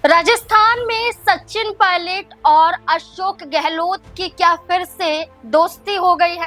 राजस्थान में सचिन पायलट और अशोक गहलोत की क्या फिर से दोस्ती हो गई है?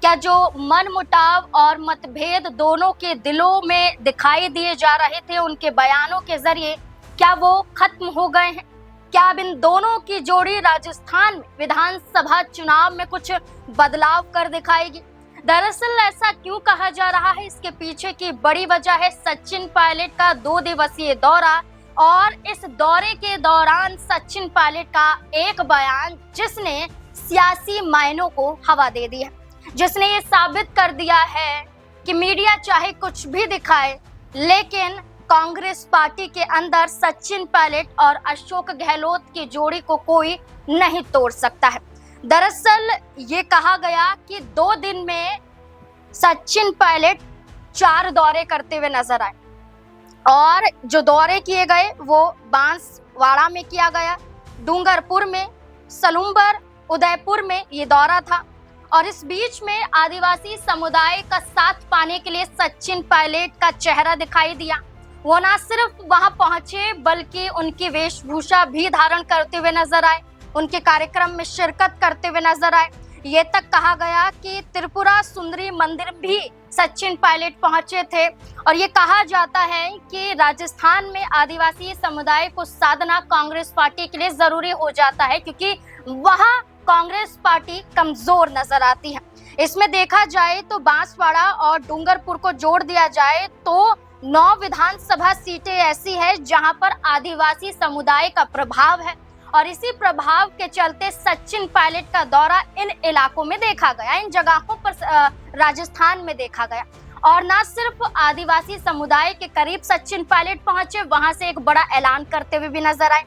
क्या जो मनमुटाव और मतभेद दोनों के दिलों में दिखाई दिए जा रहे थे उनके बयानों के जरिए, क्या वो खत्म हो गए हैं? क्या अब इन दोनों की जोड़ी राजस्थान में विधानसभा चुनाव में कुछ बदलाव कर दिखाएगी? दरअसल ऐसा क्यों कहा जा रहा है, इसके पीछे की बड़ी वजह है सचिन पायलट का 2 दिवसीय दौरा और इस दौरे के दौरान सचिन पायलट का एक बयान जिसने सियासी मायनों को हवा दे दी है, जिसने ये साबित कर दिया है कि मीडिया चाहे कुछ भी दिखाए लेकिन कांग्रेस पार्टी के अंदर सचिन पायलट और अशोक गहलोत की जोड़ी को कोई नहीं तोड़ सकता है। दरअसल ये कहा गया कि 2 दिन में सचिन पायलट 4 दौरे करते हुए नजर आए और जो दौरे किए गए वो बांसवाड़ा में किया गया, डूंगरपुर में, सलूम्बर, उदयपुर में ये दौरा था। और इस बीच में आदिवासी समुदाय का साथ पाने के लिए सचिन पायलट का चेहरा दिखाई दिया। वो ना सिर्फ वहां पहुंचे बल्कि उनकी वेशभूषा भी धारण करते हुए नजर आए, उनके कार्यक्रम में शिरकत करते हुए नजर आए। ये तक कहा गया कि त्रिपुरा सुंदरी मंदिर भी सचिन पायलट पहुंचे थे। और ये कहा जाता है कि राजस्थान में आदिवासी समुदाय को साधना कांग्रेस पार्टी के लिए जरूरी हो जाता है, क्योंकि वहां कांग्रेस पार्टी कमजोर नजर आती है। इसमें देखा जाए तो बांसवाड़ा और डूंगरपुर को जोड़ दिया जाए तो 9 विधानसभा सीटें ऐसी है जहां पर आदिवासी समुदाय का प्रभाव है और इसी प्रभाव के चलते सचिन पायलट का दौरा इन इलाकों में देखा गया, इन जगहों पर राजस्थान में देखा गया। और ना सिर्फ आदिवासी समुदाय के करीब सचिन पायलट पहुंचे, वहां से एक बड़ा ऐलान करते हुए भी नजर आए।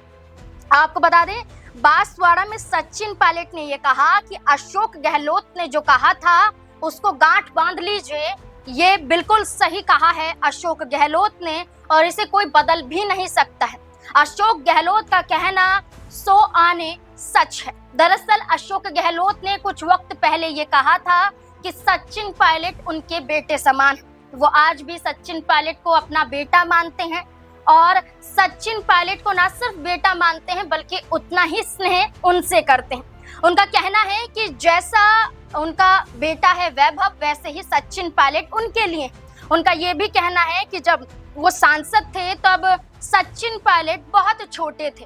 आपको बता दें, बांसवाड़ा में सचिन पायलट ने यह कहा कि अशोक गहलोत ने जो कहा था उसको गांठ बांध लीजिए। ये बिल्कुल सही कहा है अशोक गहलोत ने और इसे कोई बदल भी नहीं सकता है। अशोक गहलोत का कहना 100 आने सच है। दरअसल अशोक गहलोत ने कुछ वक्त पहले ये कहा था कि सचिन पायलट उनके बेटे समान है। वो आज भी सचिन पायलट को अपना बेटा मानते हैं और सचिन पायलट को ना सिर्फ बेटा मानते हैं बल्कि उतना ही स्नेह उनसे करते हैं। उनका कहना है कि जैसा उनका बेटा है वैभव, वैसे ही सचिन पायलट उनके लिए। उनका ये भी कहना है कि जब वो सांसद थे तब सचिन पायलट बहुत छोटे थे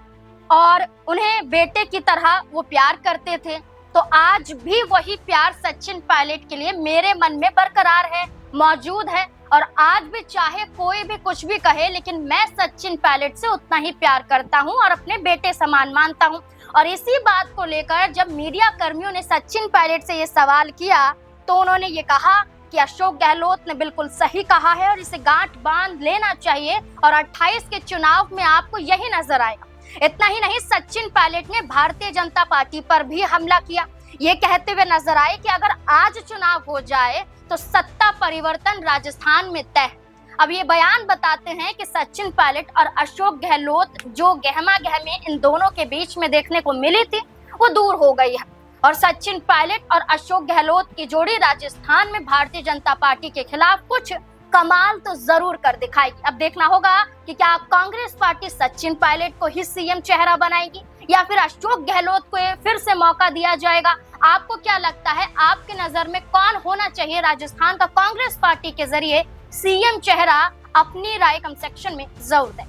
और उन्हें बेटे की तरह वो प्यार करते थे, तो आज भी वही प्यार सचिन पायलट के लिए मेरे मन में बरकरार है, मौजूद है। और आज भी चाहे कोई भी कुछ भी कहे लेकिन मैं सचिन पायलट से उतना ही प्यार करता हूं और अपने बेटे समान मानता हूं। और इसी बात को लेकर जब मीडिया कर्मियों ने सचिन पायलट से ये सवाल किया तो उन्होंने ये कहा कि अशोक गहलोत ने बिल्कुल सही कहा है और इसे गांठ बांध लेना चाहिए और 28 के चुनाव में आपको यही नजर आएगा। इतना ही नहीं, सचिन पायलट ने भारतीय जनता पार्टी पर भी हमला किया, ये कहते हुए नजर आए कि अगर आज चुनाव हो जाए तो सत्ता परिवर्तन राजस्थान में तय है। अब ये बयान बताते हैं कि सचिन पायलट और अशोक गहलोत जो गहमा गहमी इन दोनों के बीच में देखने को मिली थी वो दूर हो गई है और सचिन पायलट और अशोक गहलोत की जोड़ी राजस्थान में भारतीय जनता पार्टी के खिलाफ कुछ कमाल तो जरूर कर दिखाएगी। अब देखना होगा कि क्या कांग्रेस पार्टी सचिन पायलट को ही सीएम चेहरा बनाएगी या फिर अशोक गहलोत को फिर से मौका दिया जाएगा। आपको क्या लगता है, आपके नजर में कौन होना चाहिए राजस्थान का कांग्रेस पार्टी के जरिए सीएम चेहरा? अपनी राय कमेंट सेक्शन में जरूर दें।